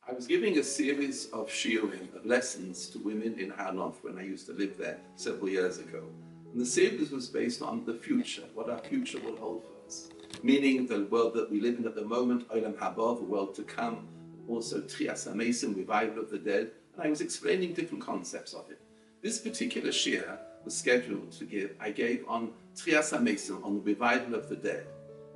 I was giving a series of shiurim, of lessons to women in Har Nof when I used to live there several years ago. And the series was based on the future, what our future will hold for us. Meaning the world that we live in at the moment, Olam Haba, the world to come, also Trias HaMesim, revival of the dead, and I was explaining different concepts of it. This particular shiur was scheduled to give, I gave on Trias HaMesim, on the revival of the dead.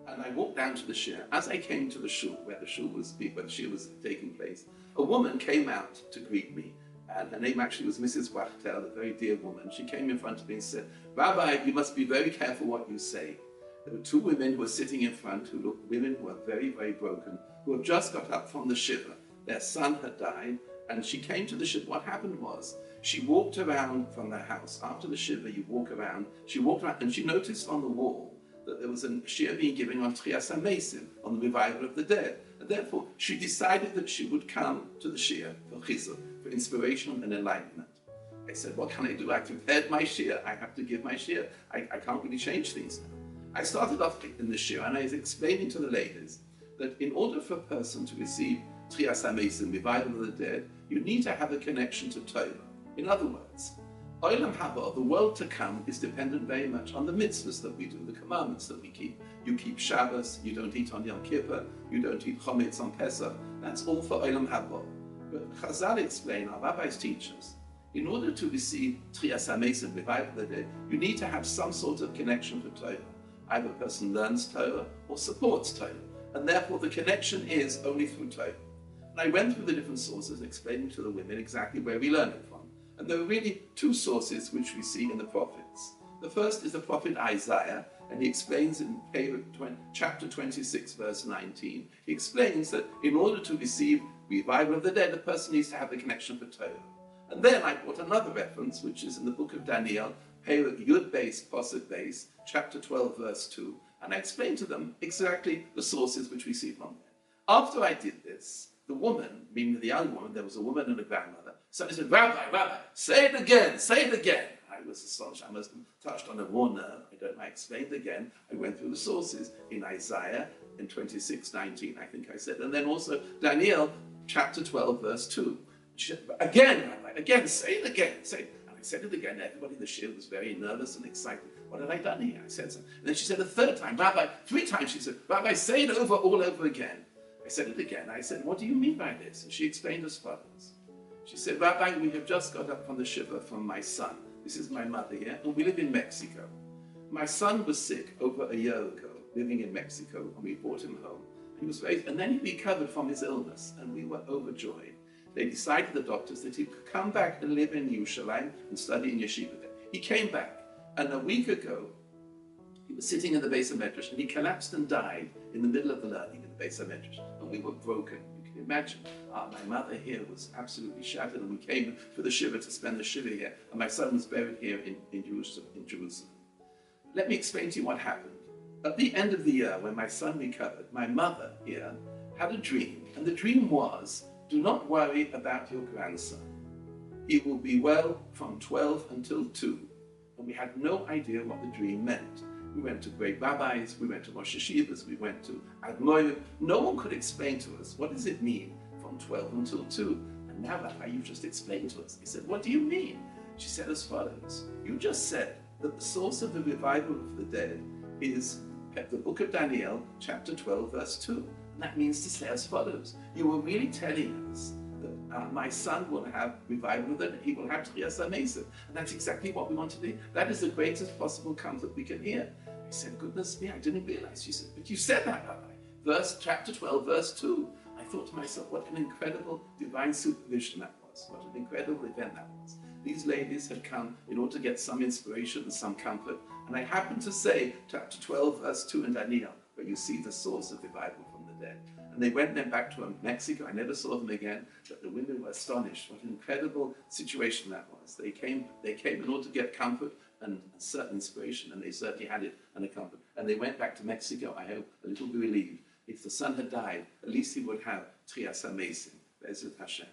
And I walked down to the shiur. As I came to the shul, where the shiur was taking place, a woman came out to greet me. And her name actually was Mrs. Wachtel, a very dear woman. She came in front of me and said, "Rabbi, you must be very careful what you say." There were two women who were sitting in front, women who were very, very broken, who had just got up from the shiva. Their son had died, and she came to the shiva. What happened was, she walked around from the house. After the shiva, you walk around. She walked around, and she noticed on the wall that there was a shiur being given on Trias HaMesim, on the revival of the dead. And therefore, she decided that she would come to the shiur for chizuk, for inspiration and enlightenment. I said, what can I do? I prepared my shiur. I have to give my shiur. I can't really change things now. I started off in the shiur, and I was explaining to the ladies that in order for a person to receive Trias HaMesim, revival of the dead, you need to have a connection to Torah. In other words, Olam Haba, the world to come, is dependent very much on the mitzvahs that we do, the commandments that we keep. You keep Shabbos, you don't eat on Yom Kippur, you don't eat Chometz on Pesach. That's all for Olam Haba. But Chazal explain, our rabbis teach us, in order to receive Trias HaMesim, revival of the dead, you need to have some sort of connection to Torah. Either a person learns Torah or supports Torah. And therefore the connection is only through Torah. And I went through the different sources, explaining to the women exactly where we learn it from. And there are really two sources which we see in the prophets. The first is the prophet Isaiah, and he explains in chapter 26, verse 19, he explains that in order to receive revival of the dead, a person needs to have the connection for Torah. And then I brought another reference, which is in the book of Daniel, Yud Beis, Posuk Beis, chapter 12, verse 2, and I explained to them exactly the sources which we see from there. After I did this, the woman, meaning the young woman, there was a woman and a grandmother, so I said, Rabbi, say it again, say it again. I was astonished. I must have touched on a raw nerve. I explained again. I went through the sources in Isaiah in 26:19, I think I said, and then also Daniel chapter 12, verse 2. She said, again, Rabbi, again, say it again, say it. And I said it again. Everybody in the shiur was very nervous and excited. What had I done here? I said so. And then she said a third time, Rabbi, 3 times she said, Rabbi, say it over, all over again. I said it again. I said, what do you mean by this? And she explained as follows. She said, Rabbi, we have just got up from the shiva from my son. This is my mother here, and we live in Mexico. My son was sick over a year ago, living in Mexico, and we brought him home. He was and then he recovered from his illness, and we were overjoyed. They decided, the doctors, that he could come back and live in Yerushalayim and study in yeshiva there. He came back, and a week ago, he was sitting in the Beis HaMedrash, and he collapsed and died in the middle of the learning in the Beis HaMedrash, and we were broken. Imagine, my mother here was absolutely shattered, and we came for the shiva to spend the shiva here, and my son was buried here in Jerusalem. Let me explain to you what happened. At the end of the year, when my son recovered, my mother here had a dream, and the dream was, do not worry about your grandson. He will be well from 12 until 2. And we had no idea what the dream meant. We went to great rabbis, we went to Rosh Yeshivas, we went to Admorim. No one could explain to us, what does it mean from 12 until 2? And now, Rabbi, you've just explained to us. He said, what do you mean? She said as follows. You just said that the source of the revival of the dead is the book of Daniel, chapter 12, verse 2. And that means to say as follows. You were really telling us that my son will have revival of the dead. He will have Trias HaMesim. And that's exactly what we want to do. That is the greatest possible comfort we can hear. I said, goodness me, I didn't realize. She said, but you said that, Rabbi. Chapter 12, verse 2. I thought to myself, what an incredible divine supervision that was. What an incredible event that was. These ladies had come in order to get some inspiration and some comfort. And I happened to say, chapter 12, verse 2 in Daniel, where you see the source of revival from the dead. And they went then back to Mexico. I never saw them again, but the women were astonished. What an incredible situation that was. They came in order to get comfort and a certain inspiration, and they certainly had it and a comfort. And they went back to Mexico, I hope, a little relieved. If the son had died, at least he would have Trias HaMesim, Be'ezrat Hashem.